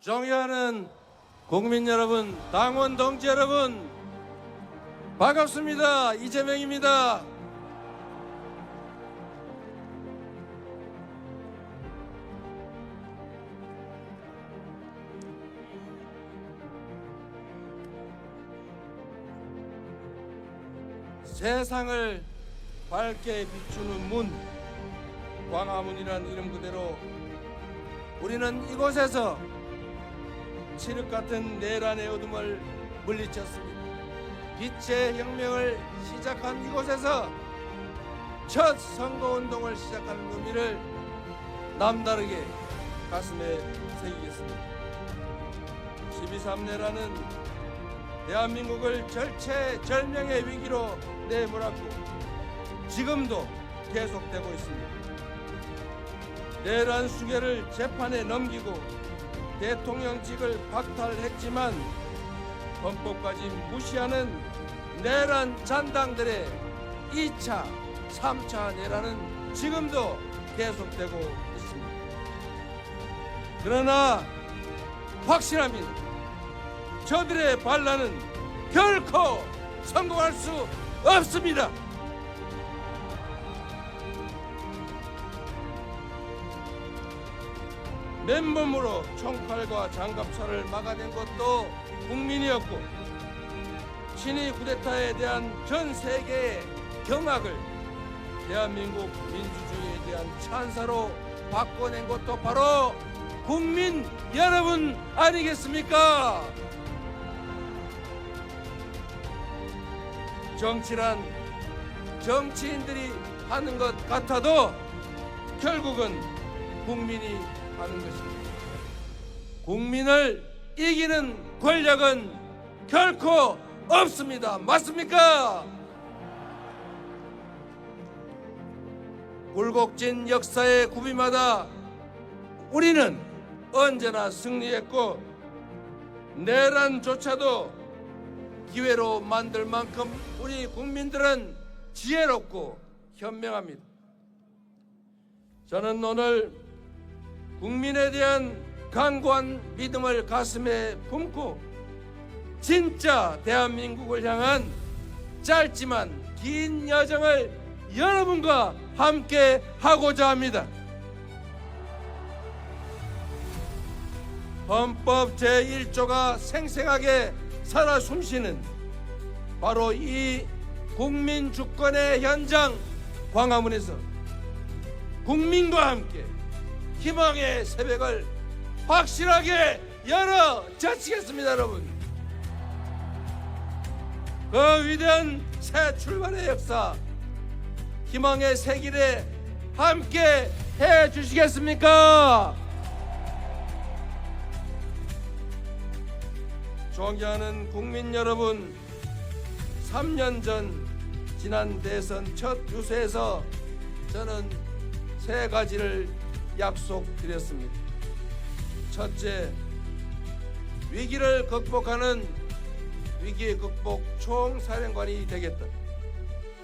존경하는 국민 여러분, 당원 동지 여러분, 반갑습니다. 이재명입니다. 세상을 밝게 비추는 문, 광화문이라는 이름 그대로 우리는 이곳에서 칠흑 같은 내란의 어둠을 물리쳤습니다. 빛의 혁명을 시작한 이곳에서 첫 선거운동을 시작하는 의미를 남다르게 가슴에 새기겠습니다. 12.3내란은 대한민국을 절체절명의 위기로 내몰았고 지금도 계속되고 있습니다. 내란 수괴를 재판에 넘기고 대통령직을 박탈했지만 헌법까지 무시하는 내란 잔당들의 2차, 3차 내란은 지금도 계속되고 있습니다. 그러나 확실합니다. 저들의 반란은 결코 성공할 수 없습니다. 맨몸으로 총칼과 장갑차를 막아낸 것도 국민이었고 친위 쿠데타에 대한 전 세계의 경악을 대한민국 민주주의에 대한 찬사로 바꿔낸 것도 바로 국민 여러분 아니겠습니까? 정치란 정치인들이 하는 것 같아도 결국은 국민이 하는 것입니다. 국민을 이기는 권력은 결코 없습니다. 맞습니까? 굴곡진 역사의 구비마다 우리는 언제나 승리했고 내란조차도 기회로 만들 만큼 우리 국민들은 지혜롭고 현명합니다. 저는 오늘 국민에 대한 강고한 믿음을 가슴에 품고 진짜 대한민국을 향한 짧지만 긴 여정을 여러분과 함께 하고자 합니다. 헌법 제1조가 생생하게 살아 숨쉬는 바로 이 국민 주권의 현장 광화문에서 국민과 함께 희망의 새벽을 확실하게 열어 젖히겠습니다. 여러분, 그 위대한 새 출발의 역사, 희망의 새 길에 함께 해 주시겠습니까? 존경하는 국민 여러분, 3년 전 지난 대선 첫 유세에서 저는 세 가지를 약속드렸습니다. 첫째, 위기를 극복하는 위기 극복 총사령관이 되겠다.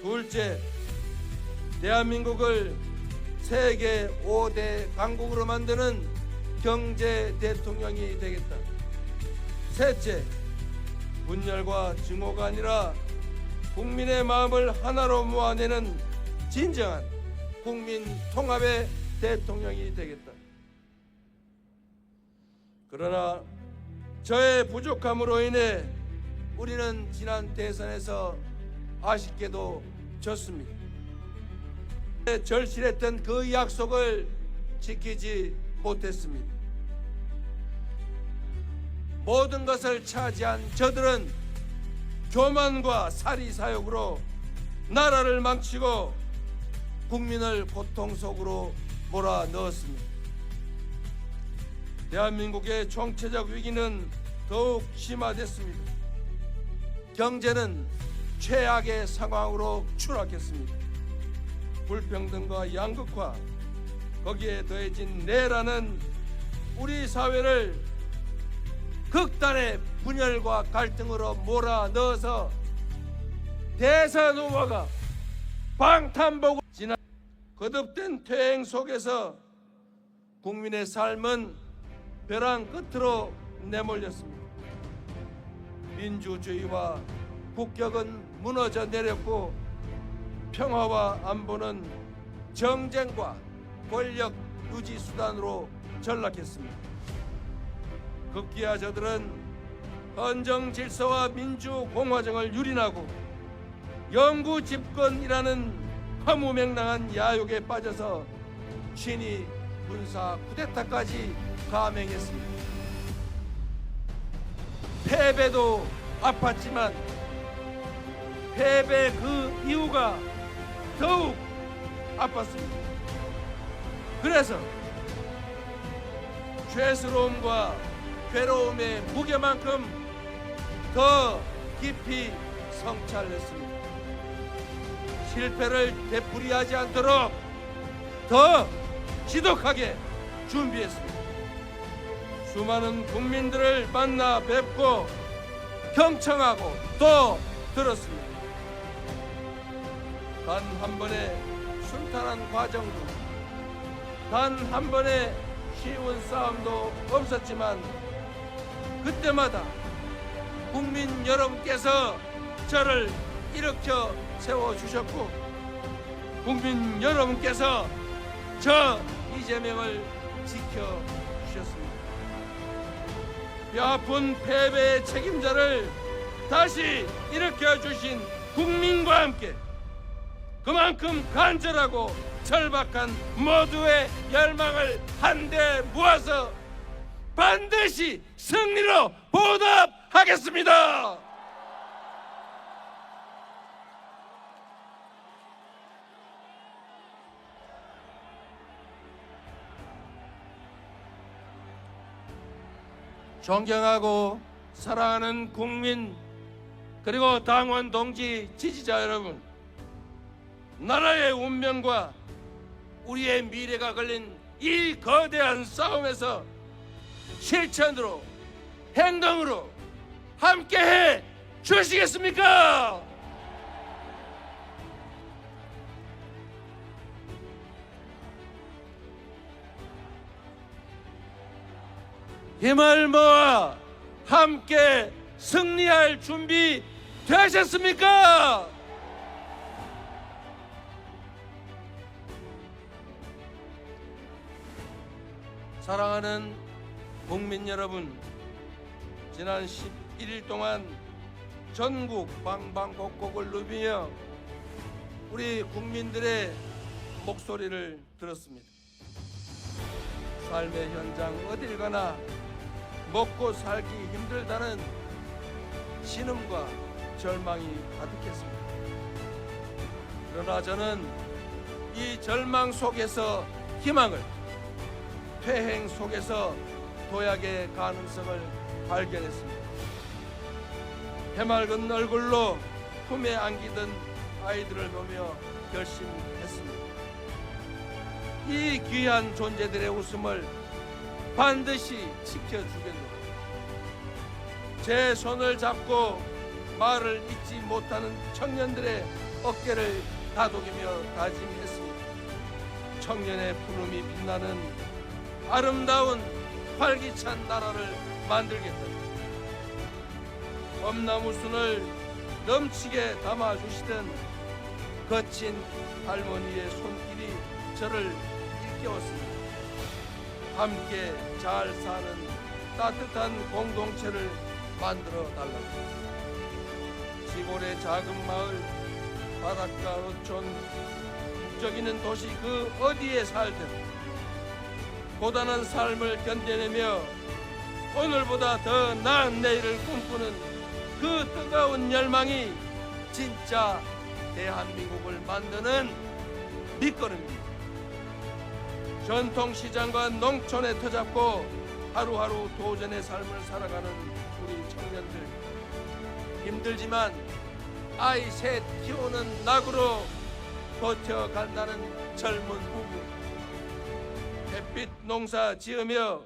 둘째, 대한민국을 세계 5대 강국으로 만드는 경제 대통령이 되겠다. 셋째, 분열과 증오가 아니라 국민의 마음을 하나로 모아내는 진정한 국민 통합의 대통령이 되겠다. 그러나 저의 부족함으로 인해 우리는 지난 대선에서 아쉽게도 졌습니다. 절실했던 그 약속을 지키지 못했습니다. 모든 것을 차지한 저들은 교만과 사리사욕으로 나라를 망치고 국민을 고통 속으로 몰아넣었습니다. 대한민국의 총체적 위기는 더욱 심화됐습니다. 경제는 최악의 상황으로 추락했습니다. 불평등과 양극화, 거기에 더해진 내란은 우리 사회를 극단의 분열과 갈등으로 몰아넣어서 대선 후보가 방탄복을 지난 거듭된 퇴행 속에서 국민의 삶은 벼랑 끝으로 내몰렸습니다. 민주주의와 국격은 무너져 내렸고 평화와 안보는 정쟁과 권력 유지 수단으로 전락했습니다. 급기야 저들은 헌정 질서와 민주 공화정을 유린하고 영구 집권이라는 허무맹랑한 야욕에 빠져서 친위 군사 쿠데타까지 감행했습니다. 패배도 아팠지만 패배 그 이유가 더욱 아팠습니다. 그래서 죄스러움과 괴로움의 무게만큼 더 깊이 성찰했습니다. 실패를 되풀이하지 않도록 더 지독하게 준비했습니다. 수많은 국민들을 만나 뵙고 경청하고 또 들었습니다. 단 한 번의 순탄한 과정도, 단 한 번의 쉬운 싸움도 없었지만 그때마다 국민 여러분께서 저를 일으켜 세워주셨고 국민 여러분께서 저 이재명을 지켜주셨습니다. 뼈아픈 패배의 책임자를 다시 일으켜주신 국민과 함께 그만큼 간절하고 절박한 모두의 열망을 한데 모아서 반드시 승리로 보답하겠습니다. 존경하고 사랑하는 국민 그리고 당원 동지 지지자 여러분, 나라의 운명과 우리의 미래가 걸린 이 거대한 싸움에서 실천으로 행동으로 함께해 주시겠습니까? 힘을 모아 함께 승리할 준비 되셨습니까? 사랑하는 국민 여러분, 지난 11일 동안 전국 방방곡곡을 누비며 우리 국민들의 목소리를 들었습니다. 삶의 현장 어딜 가나 먹고 살기 힘들다는 신음과 절망이 가득했습니다. 그러나 저는 이 절망 속에서 희망을, 퇴행 속에서 도약의 가능성을 발견했습니다. 해맑은 얼굴로 품에 안기던 아이들을 보며 결심했습니다. 이 귀한 존재들의 웃음을 반드시 지켜주겠노라. 제 손을 잡고 말을 잊지 못하는 청년들의 어깨를 다독이며 다짐했습니다. 청년의 푸름이 빛나는 아름다운 활기찬 나라를 만들겠다. 엄나무순을 넘치게 담아주시던 거친 할머니의 손길이 저를 일깨웠습니다. 함께 잘 사는 따뜻한 공동체를 만들어 달라고. 시골의 작은 마을, 바닷가 어촌, 북적이는 도시 그 어디에 살든 고단한 삶을 견뎌내며 오늘보다 더 나은 내일을 꿈꾸는 그 뜨거운 열망이 진짜 대한민국을 만드는 밑거름입니다. 전통시장과 농촌에 터잡고 하루하루 도전의 삶을 살아가는 우리 청년들, 힘들지만 아이 셋 키우는 낙으로 버텨간다는 젊은 부부, 햇빛 농사 지으며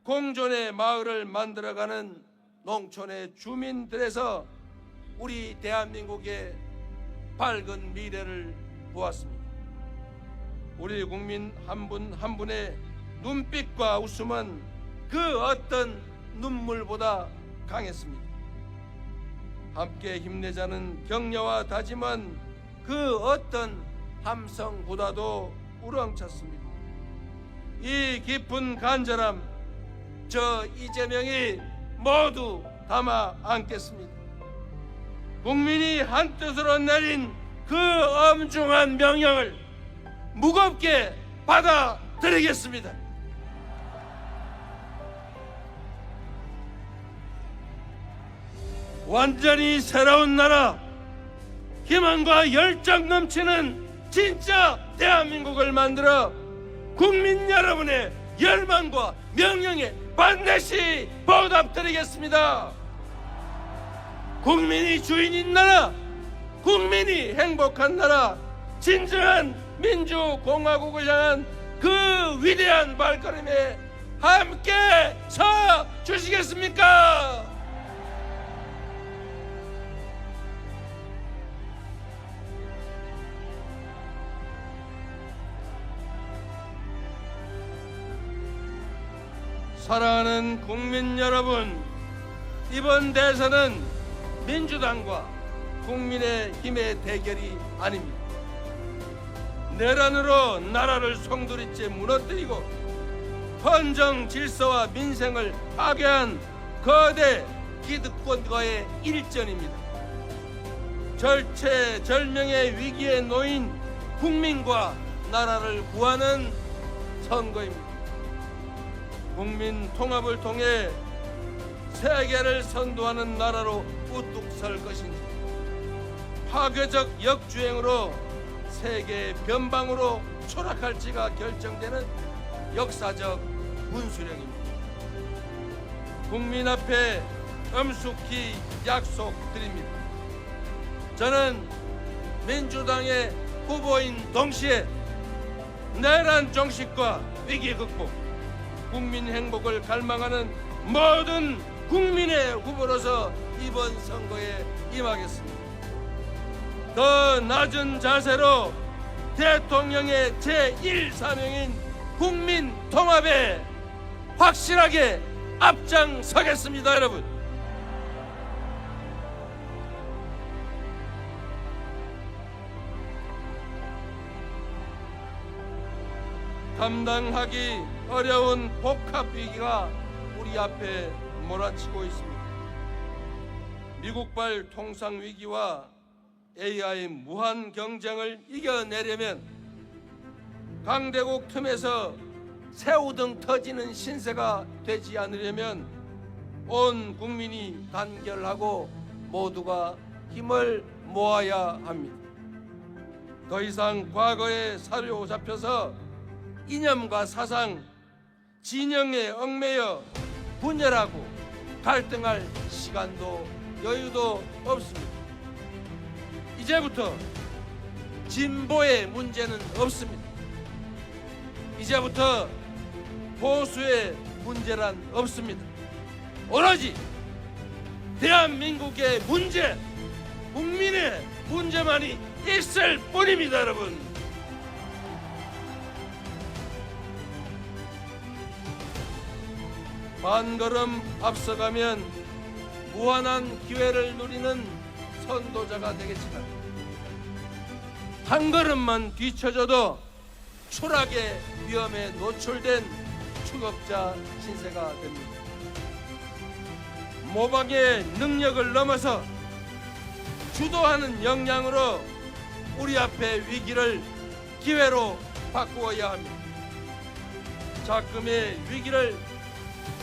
공존의 마을을 만들어가는 농촌의 주민들에서 우리 대한민국의 밝은 미래를 보았습니다. 우리 국민 한 분 한 분의 눈빛과 웃음은 그 어떤 눈물보다 강했습니다. 함께 힘내자는 격려와 다짐은 그 어떤 함성보다도 우렁찼습니다. 이 깊은 간절함 저 이재명이 모두 담아 안겠습니다. 국민이 한뜻으로 내린 그 엄중한 명령을 무겁게 받아들이겠습니다. 완전히 새로운 나라, 희망과 열정 넘치는 진짜 대한민국을 만들어 국민 여러분의 열망과 명령에 반드시 보답드리겠습니다. 국민이 주인인 나라, 국민이 행복한 나라, 진정한 민주공화국을 향한 그 위대한 발걸음에 함께 서 주시겠습니까? 사랑하는 국민 여러분, 이번 대선은 민주당과 국민의힘의 대결이 아닙니다. 내란으로 나라를 송두리째 무너뜨리고 헌정 질서와 민생을 파괴한 거대 기득권과의 일전입니다. 절체절명의 위기에 놓인 국민과 나라를 구하는 선거입니다. 국민 통합을 통해 세계를 선도하는 나라로 우뚝 설 것인지, 파괴적 역주행으로 세계의 변방으로 추락할지가 결정되는 역사적 문수령입니다. 국민 앞에 엄숙히 약속드립니다. 저는 민주당의 후보인 동시에 내란 종식과 위기 극복, 국민 행복을 갈망하는 모든 국민의 후보로서 이번 선거에 임하겠습니다. 더 낮은 자세로 대통령의 제1사명인 국민 통합에 확실하게 앞장서겠습니다, 여러분. 감당하기 어려운 복합 위기가 우리 앞에 몰아치고 있습니다. 미국발 통상 위기와 AI 무한 경쟁을 이겨내려면 강대국 틈에서 새우등 터지는 신세가 되지 않으려면 온 국민이 단결하고 모두가 힘을 모아야 합니다. 더 이상 과거에 사로잡혀서 이념과 사상, 진영에 얽매여 분열하고 갈등할 시간도 여유도 없습니다. 이제부터 진보의 문제는 없습니다. 이제부터 보수의 문제란 없습니다. 오로지 대한민국의 문제, 국민의 문제만이 있을 뿐입니다, 여러분. 반걸음 앞서가면 무한한 기회를 누리는 선도자가 되겠지만 한 걸음만 뒤쳐져도 추락의 위험에 노출된 추격자 신세가 됩니다. 모방의 능력을 넘어서 주도하는 역량으로 우리 앞의 위기를 기회로 바꾸어야 합니다. 작금의 위기를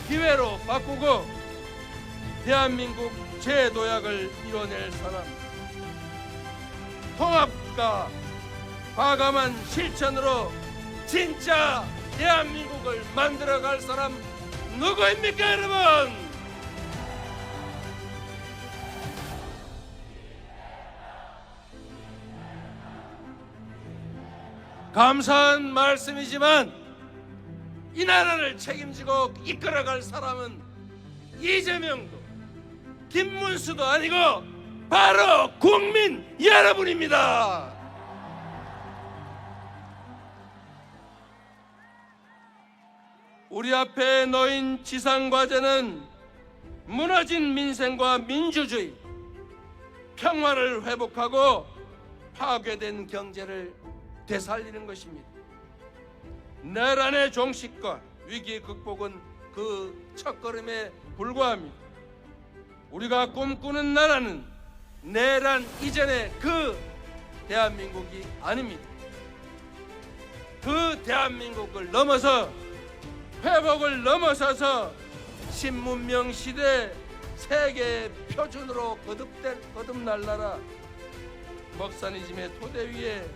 기회로 바꾸고 대한민국 재도약을 이뤄낼 사람, 통합과 과감한 실천으로 진짜 대한민국을 만들어갈 사람 누구입니까, 여러분? 감사한 말씀이지만 이 나라를 책임지고 이끌어갈 사람은 이재명도 김문수도 아니고 바로 국민 여러분입니다. 우리 앞에 놓인 지상과제는 무너진 민생과 민주주의, 평화를 회복하고 파괴된 경제를 되살리는 것입니다. 내란의 종식과 위기 극복은 그 첫걸음에 불과합니다. 우리가 꿈꾸는 나라는 내란 이전의 그 대한민국이 아닙니다. 그 대한민국을 넘어서, 회복을 넘어서서 신문명 시대 세계 표준으로 거듭날 나라, 먹사니즘의 토대 위에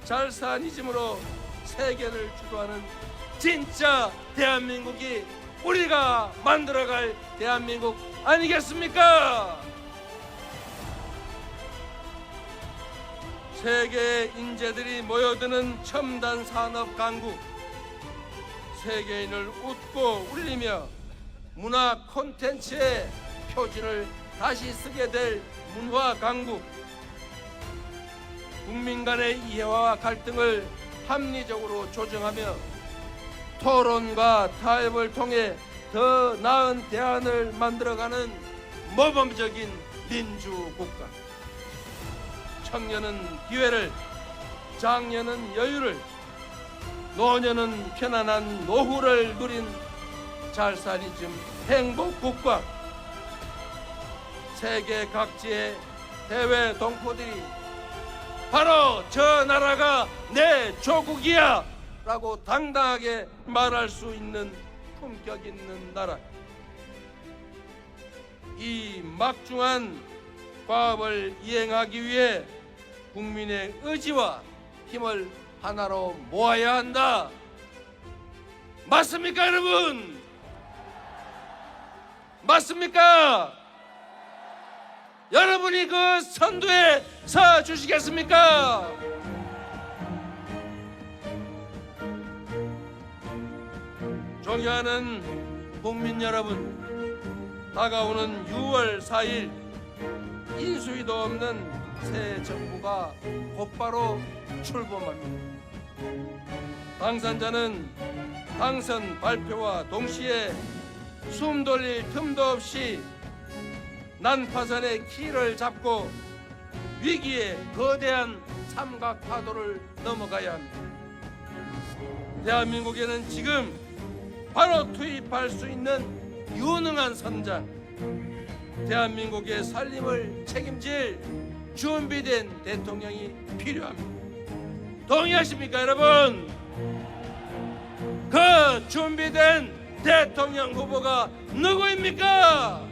잘사니즘으로 세계를 주도하는 진짜 대한민국이 우리가 만들어갈 대한민국 아니겠습니까? 세계 인재들이 모여드는 첨단 산업 강국, 세계인을 웃고 울리며 문화 콘텐츠의 표준을 다시 쓰게 될 문화 강국, 국민 간의 이해와 갈등을 합리적으로 조정하며 토론과 타협을 통해 더 나은 대안을 만들어가는 모범적인 민주국가. 청년은 기회를, 장년은 여유를, 노년은 편안한 노후를 누린 잘사니즘 행복국가. 세계 각지의 해외 동포들이 바로 저 나라가 내 조국이야 라고 당당하게 말할 수 있는 품격 있는 나라. 이 막중한 과업을 이행하기 위해 국민의 의지와 힘을 하나로 모아야 한다. 맞습니까, 여러분? 맞습니까? 여러분이 그 선두에 서 주시겠습니까? 존경하는 국민 여러분, 다가오는 6월 4일 인수위도 없는 새 정부가 곧바로 출범합니다. 당선자는 당선 발표와 동시에 숨 돌릴 틈도 없이 난파선의 키를 잡고 위기의 거대한 삼각파도를 넘어가야 합니다. 대한민국에는 지금 바로 투입할 수 있는 유능한 선장, 대한민국의 살림을 책임질 준비된 대통령이 필요합니다. 동의하십니까, 여러분? 그 준비된 대통령 후보가 누구입니까?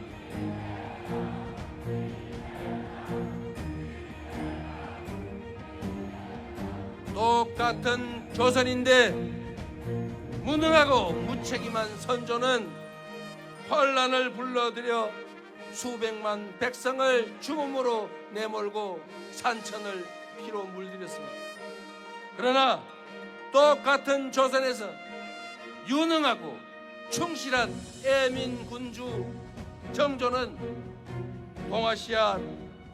똑같은 조선인데 무능하고 무책임한 선조는 혼란을 불러들여 수백만 백성을 죽음으로 내몰고 산천을 피로 물들였습니다. 그러나 똑같은 조선에서 유능하고 충실한 애민 군주 정조는 동아시아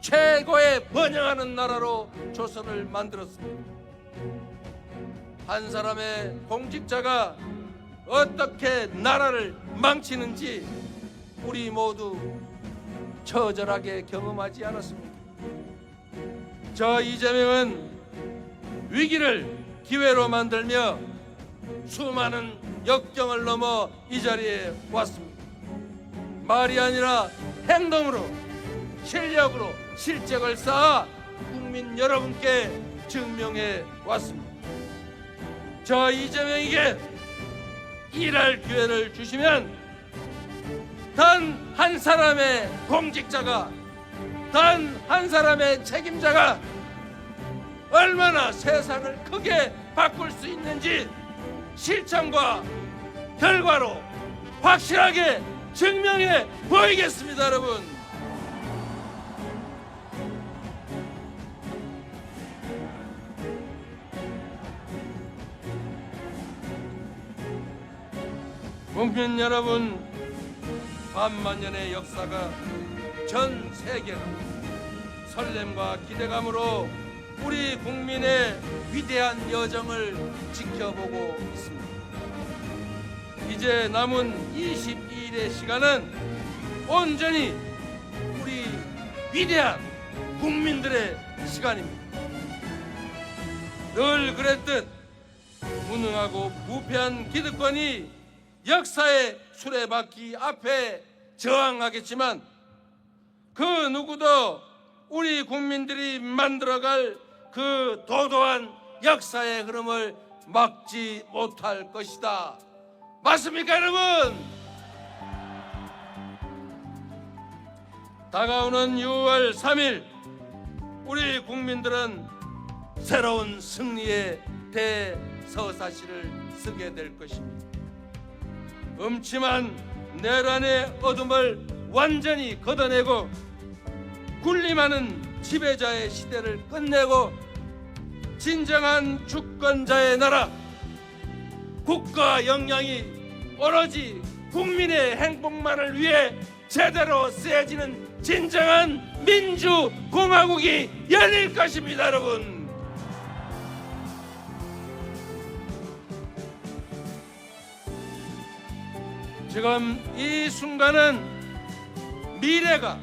최고의 번영하는 나라로 조선을 만들었습니다. 한 사람의 공직자가 어떻게 나라를 망치는지 우리 모두 처절하게 경험하지 않았습니까? 저 이재명은 위기를 기회로 만들며 수많은 역경을 넘어 이 자리에 왔습니다. 말이 아니라 행동으로, 실력으로 실적을 쌓아 국민 여러분께 증명해 왔습니다. 저 이재명에게 일할 기회를 주시면 단 한 사람의 공직자가, 단 한 사람의 책임자가 얼마나 세상을 크게 바꿀 수 있는지 실천과 결과로 확실하게 증명해 보이겠습니다, 여러분. 국민 여러분, 반만년의 역사가 전 세계가 설렘과 기대감으로 우리 국민의 위대한 여정을 지켜보고 있습니다. 이제 남은 22일의 시간은 온전히 우리 위대한 국민들의 시간입니다. 늘 그랬듯 무능하고 부패한 기득권이 역사의 수레바퀴 앞에 저항하겠지만 그 누구도 우리 국민들이 만들어갈 그 도도한 역사의 흐름을 막지 못할 것이다. 맞습니까, 여러분? 다가오는 6월 3일 우리 국민들은 새로운 승리의 대서사시를 쓰게 될 것입니다. 음침한 내란의 어둠을 완전히 걷어내고 군림하는 지배자의 시대를 끝내고 진정한 주권자의 나라, 국가 역량이 오로지 국민의 행복만을 위해 제대로 쓰여지는 진정한 민주공화국이 열릴 것입니다, 여러분. 지금 이 순간은 미래가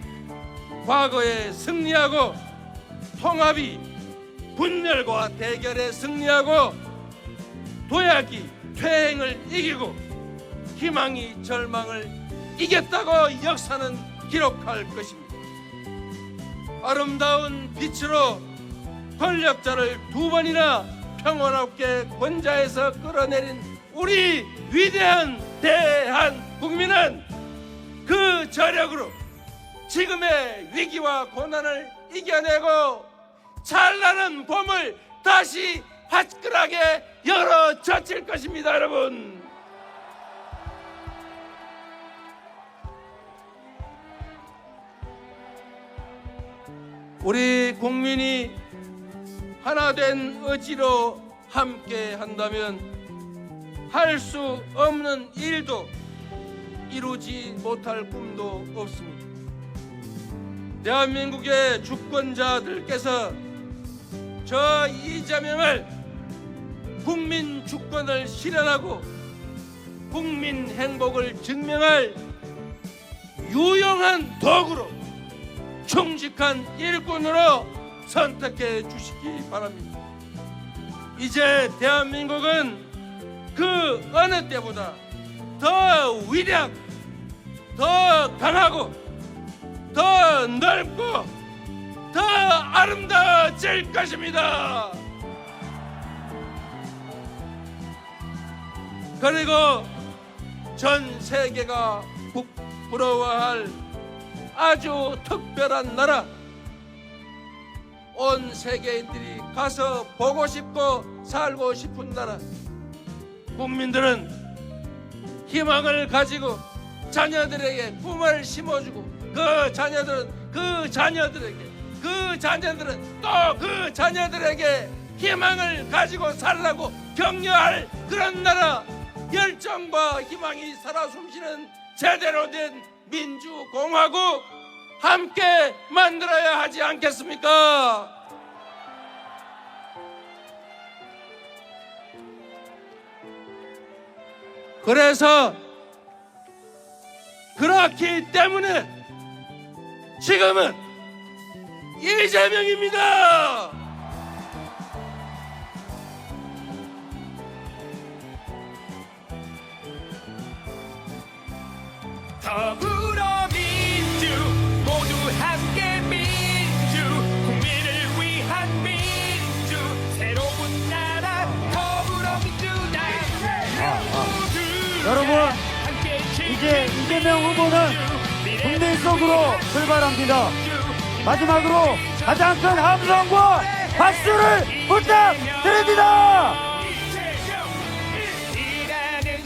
과거에 승리하고 통합이 분열과 대결에 승리하고 도약이 퇴행을 이기고 희망이 절망을 이겼다고 역사는 기록할 것입니다. 아름다운 빛으로 권력자를 2번이나 평화롭게 권좌에서 끌어내린 우리 위대한 대한국민은 그 저력으로 지금의 위기와 고난을 이겨내고 찬란한 봄을 다시 화끈하게 열어젖힐 것입니다, 여러분. 우리 국민이 하나 된 의지로 함께 한다면 할 수 없는 일도 이루지 못할 꿈도 없습니다. 대한민국의 주권자들께서 저 이재명을 국민 주권을 실현하고 국민 행복을 증명할 유용한 도구로 충직한 일꾼으로 선택해 주시기 바랍니다. 이제 대한민국은 그 어느 때보다 더 위대하고 더 강하고 더 넓고 더 아름다워질 것입니다. 그리고 전 세계가 부러워할 아주 특별한 나라, 온 세계인들이 가서 보고 싶고 살고 싶은 나라, 국민들은 희망을 가지고 자녀들에게 꿈을 심어주고 그 자녀들은 또 그 자녀들에게 희망을 가지고 살라고 격려할 그런 나라, 열정과 희망이 살아 숨쉬는 제대로 된 민주공화국 함께 만들어야 하지 않겠습니까? 그래서 그렇기 때문에 지금은 이재명입니다. 더불어민주 모두 함께 민주 국민을 위한 민주 새로운 나라 더불어민주당 여러분, 이제 이재명 후보는 국민 속으로 출발합니다. 마지막으로 가장 큰 함성과 박수를 부탁드립니다.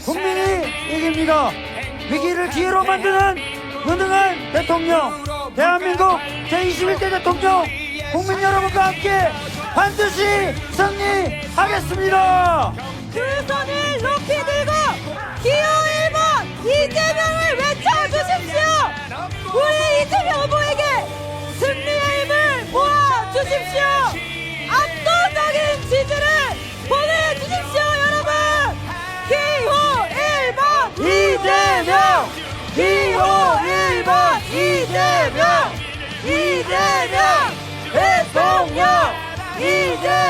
국민이 이깁니다. 위기를 기회로 만드는 무능한 대통령, 대한민국 제21대 대통령, 국민 여러분과 함께 반드시 승리하겠습니다. 두 손을 높이 들고 기호 1번 이재명을 외쳐주십시오. 우리 이재명 후보에게 승리의 힘을 모아주십시오. 압도적인 지지를 보내주십시오. 여러분, 기호 1번 대통령 이재명